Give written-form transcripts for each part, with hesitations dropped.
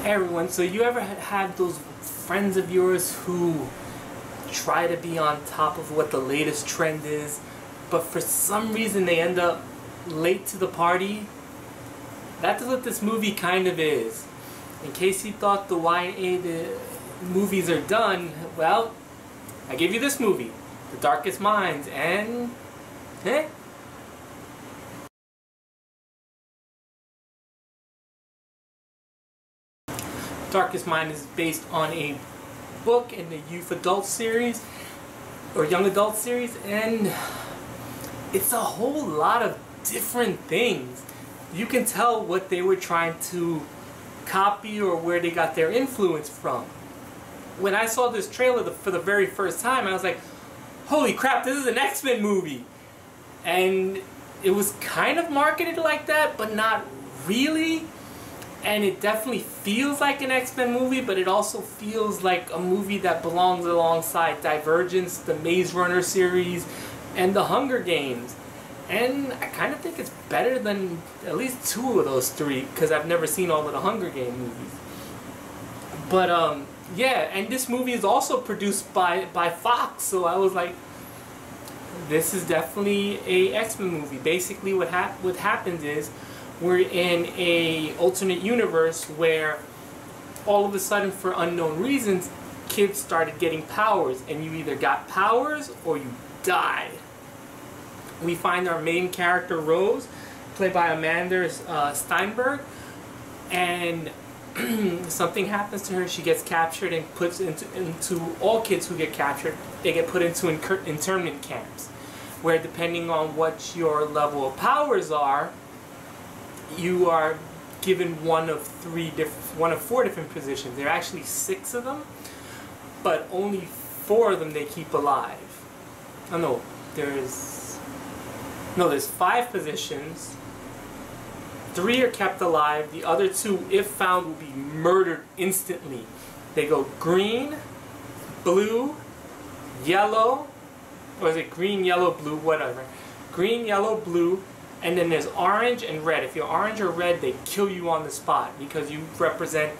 Hey everyone, so you ever had those friends of yours who try to be on top of what the latest trend is, but for some reason they end up late to the party? That's what this movie kind of is. In case you thought the YA movies are done, well, I give you this movie, The Darkest Minds, and Darkest Mind is based on a book in the youth adult series, or young adult series, and it's a whole lot of different things. You can tell what they were trying to copy or where they got their influence from. When I saw this trailer for the very first time, I was like, holy crap, this is an X-Men movie! And it was kind of marketed like that, but not really. And it definitely feels like an X-Men movie, but it also feels like a movie that belongs alongside Divergence, the Maze Runner series, and the Hunger Games. And I kind of think it's better than at least two of those three, because I've never seen all of the Hunger Games movies. But yeah, and this movie is also produced by Fox, so I was like, this is definitely a X-Men movie. Basically what happens is, we're in a alternate universe where all of a sudden, for unknown reasons, kids started getting powers, and you either got powers or you died. We find our main character Rose, played by Amandla Stenberg, and something happens to her. She gets captured and puts into all kids who get captured, they get put into internment camps, where depending on what your level of powers are, you are given one of four different positions. There are actually 6 of them, but only 4 of them they keep alive. Oh no, there's 5 positions. 3 are kept alive. The other 2, if found, will be murdered instantly. They go green, blue, yellow, or is it green, yellow, blue, whatever. Green, yellow, blue. And then there's orange and red. If you're orange or red, they kill you on the spot because you represent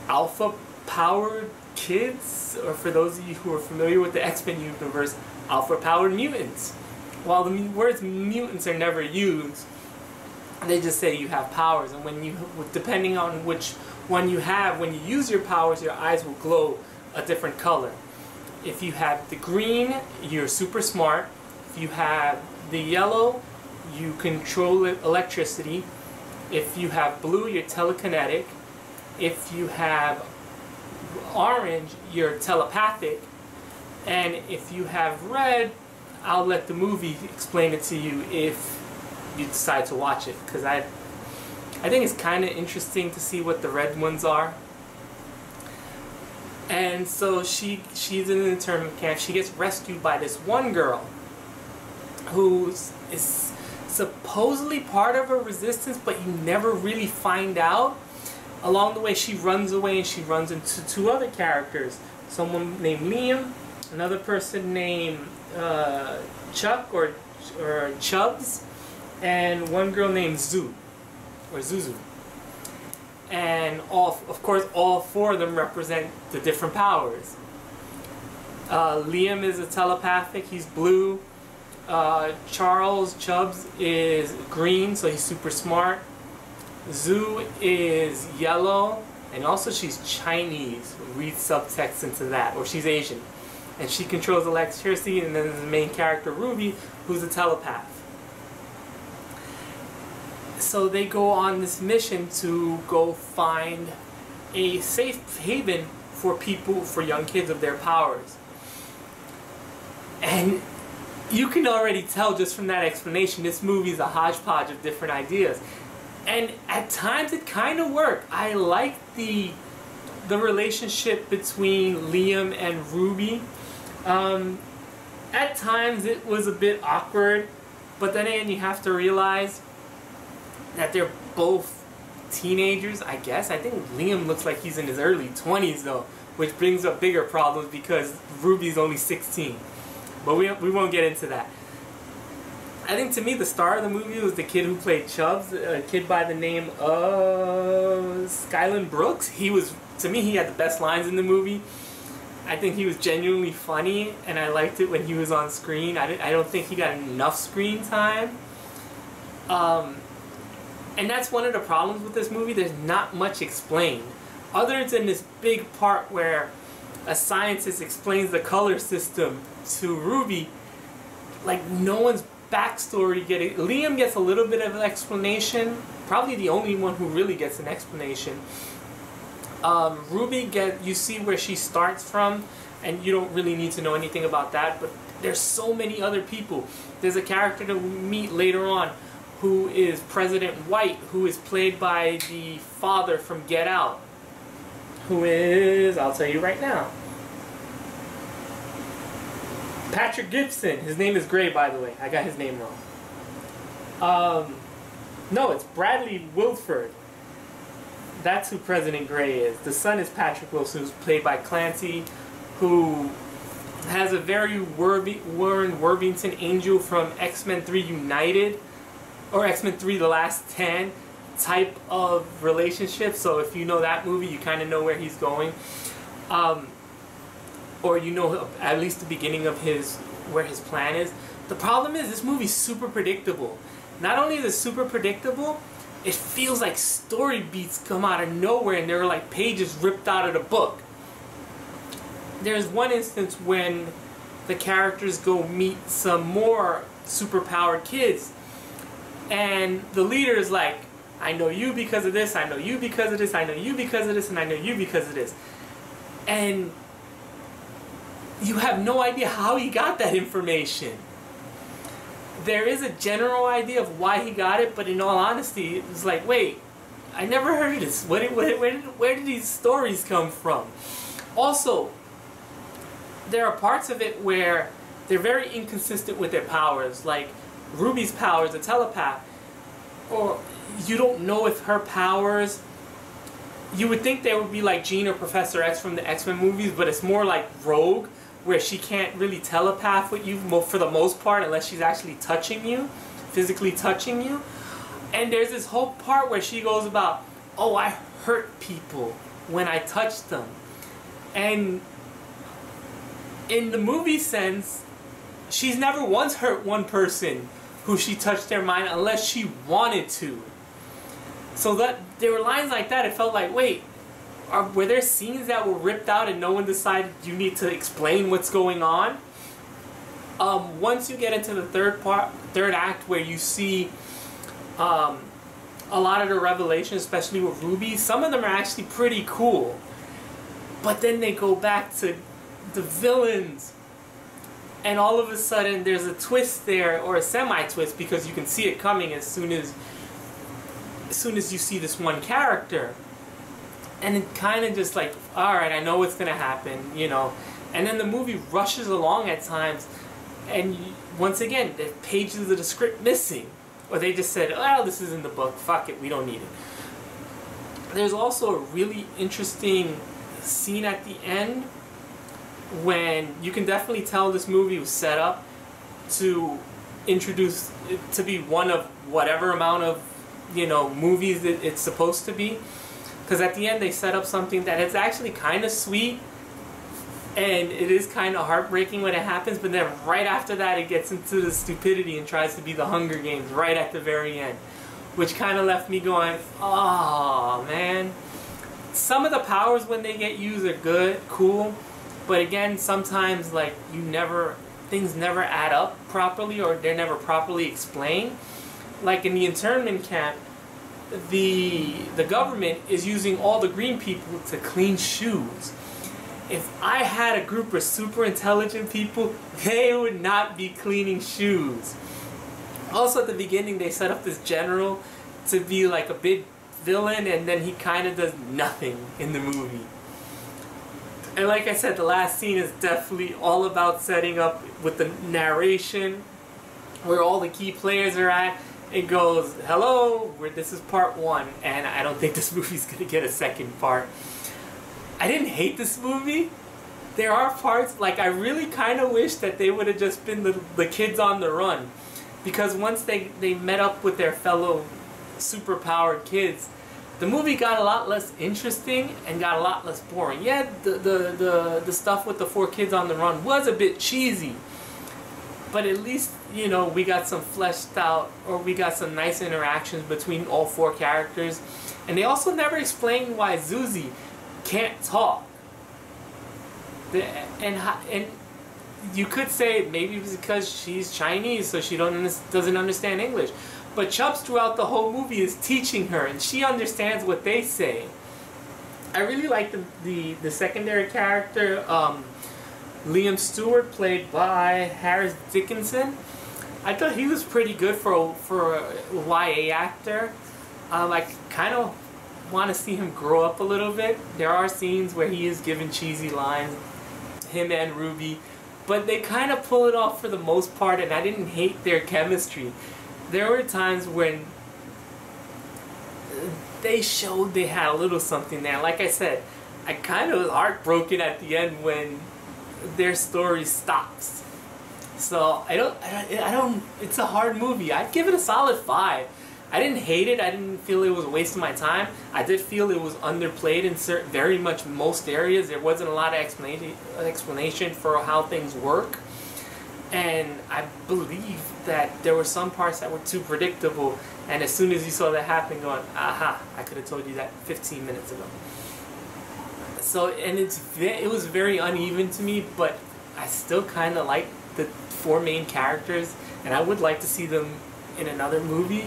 alpha-powered kids, or for those of you who are familiar with the X-Men universe, alpha-powered mutants. While the words mutants are never used, they just say you have powers. And when depending on which one you have, when you use your powers, your eyes will glow a different color. If you have the green, you're super smart. If you have the yellow, you control electricity. If you have blue, you're telekinetic. If you have orange, you're telepathic. And if you have red, I'll let the movie explain it to you if you decide to watch it, because I think it's kind of interesting to see what the red ones are. And so she's in an internment camp. She gets rescued by this one girl who is supposedly part of a resistance, but you never really find out. Along the way, she runs away and she runs into 2 other characters. Someone named Liam, another person named Chuck or Chubbs, and one girl named Zuzu. And of course, all 4 of them represent the different powers. Liam is a telepathic, he's blue. Charles Chubbs is green, so he's super smart. Zoo is yellow, and also she's Chinese. Read subtext into that, or she's Asian. And she controls electricity, and then there's the main character Ruby, who's a telepath. So they go on this mission to go find a safe haven for young kids of their powers. And you can already tell just from that explanation, this movie is a hodgepodge of different ideas. And at times it kind of worked. I like the relationship between Liam and Ruby. At times it was a bit awkward, but then again, you have to realize that they're both teenagers, I guess. I think Liam looks like he's in his early 20s though, which brings up bigger problems because Ruby's only 16. But we won't get into that. I think to me the star of the movie was the kid who played Chubbs, a kid by the name of Skyland Brooks. To me, he had the best lines in the movie. I think he was genuinely funny, and I liked it when he was on screen. I don't think he got enough screen time. And that's one of the problems with this movie. There's not much explained. Other than this big part where a scientist explains the color system to Ruby, like no one's backstory Liam gets a little bit of an explanation. Probably the only one who really gets an explanation. Ruby you see where she starts from, and you don't really need to know anything about that, but there's so many other people. There's a character that we meet later on who is President White, who is played by the father from Get Out, who is, I'll tell you right now, Patrick Gibson. His name is Gray, by the way. I got his name wrong. No, it's Bradley Wilford. That's who President Gray is. The son is Patrick Wilson, who's played by Clancy, who has a very Warren Worthington angel from X-Men 3 United, or X-Men 3 The Last 10 type of relationship. So if you know that movie, you kind of know where he's going. Or you know at least the beginning of where his plan is. The problem is this movie's super predictable. Not only is it super predictable, it feels like story beats come out of nowhere and they're like pages ripped out of the book. There's one instance when the characters go meet some more superpowered kids, and the leader is like, I know you because of this, I know you because of this, I know you because of this, and I know you because of this. And you have no idea how he got that information. There is a general idea of why he got it, but in all honesty, it was like, wait, I never heard of this. Where did these stories come from? Also, there are parts of it where they're very inconsistent with their powers. Like Ruby's powers, a telepath, or you don't know if her powers, you would think they would be like Jean or Professor X from the X-Men movies, but it's more like Rogue, where she can't really telepath with you for the most part unless she's actually touching you, physically touching you. And there's this whole part where she goes about, oh, I hurt people when I touch them. And in the movie sense, she's never once hurt one person who she touched their mind unless she wanted to. So that there were lines like that, it felt like, wait, were there scenes that were ripped out and no one decided you need to explain what's going on? Once you get into the third act, where you see a lot of the revelations, especially with Ruby, some of them are actually pretty cool. But then they go back to the villains, and all of a sudden there's a twist there, or a semi-twist, because you can see it coming as soon as you see this one character. And it kind of just like, alright, I know what's going to happen, you know. And then the movie rushes along at times, and once again, there's pages of the script missing. Or they just said, oh, this is in the book, fuck it, we don't need it. There's also a really interesting scene at the end when you can definitely tell this movie was set up to introduce, to be one of whatever amount of, you know, movies that it's supposed to be. Because at the end they set up something that is actually kind of sweet, and it is kind of heartbreaking when it happens, but then right after that it gets into the stupidity and tries to be the Hunger Games right at the very end. Which kind of left me going, oh man. Some of the powers when they get used are good, cool, but again, sometimes like things never add up properly, or they're never properly explained. Like in the internment camp, the government is using all the green people to clean shoes. If I had a group of super intelligent people, they would not be cleaning shoes. Also at the beginning they set up this general to be like a big villain, and then he kind of does nothing in the movie. And like I said, the last scene is definitely all about setting up with the narration, where all the key players are at. It goes, hello, this is part 1, and I don't think this movie's going to get a second part. I didn't hate this movie. There are parts, like I really kind of wish that they would have just been the kids on the run. because once they met up with their fellow superpowered kids, the movie got a lot less interesting and got a lot less boring. Yeah, the stuff with the 4 kids on the run was a bit cheesy, but at least, you know, we got some fleshed out, or we got some nice interactions between all 4 characters. And they also never explained why Zuzi can't talk. And you could say maybe it's because she's Chinese, so she doesn't understand English. But Chubbs throughout the whole movie is teaching her, and she understands what they say. I really like the secondary character, Liam Stewart, played by Harris Dickinson. I thought he was pretty good for a YA actor. I kind of want to see him grow up a little bit. There are scenes where he is given cheesy lines, him and Ruby, but they kind of pull it off for the most part, and I didn't hate their chemistry. There were times when they showed they had a little something there. Like I said, I kind of was heartbroken at the end when their story stops. So I don't. It's a hard movie. I'd give it a solid 5. I didn't hate it. I didn't feel it was a waste of my time. I did feel it was underplayed in very much most areas. There wasn't a lot of explanation for how things work. And I believe that there were some parts that were too predictable. And as soon as you saw that happen, going, aha, I could have told you that 15 minutes ago. So, and it was very uneven to me, but I still kind of like the 4 main characters. And I would like to see them in another movie,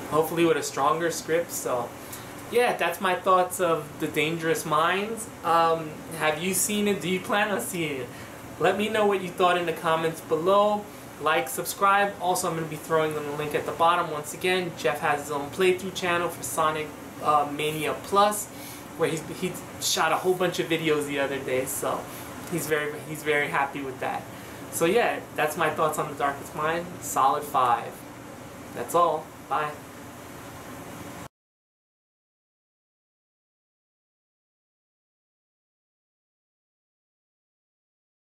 hopefully with a stronger script. So yeah, that's my thoughts of The Dangerous Minds. Have you seen it? Do you plan on seeing it? Let me know what you thought in the comments below. Like, subscribe. Also, I'm going to be throwing them the link at the bottom. Once again, Jeff has his own playthrough channel for Sonic Mania Plus, where he shot a whole bunch of videos the other day. So he's very happy with that. So yeah, that's my thoughts on The Darkest Mind. Solid 5. That's all. Bye.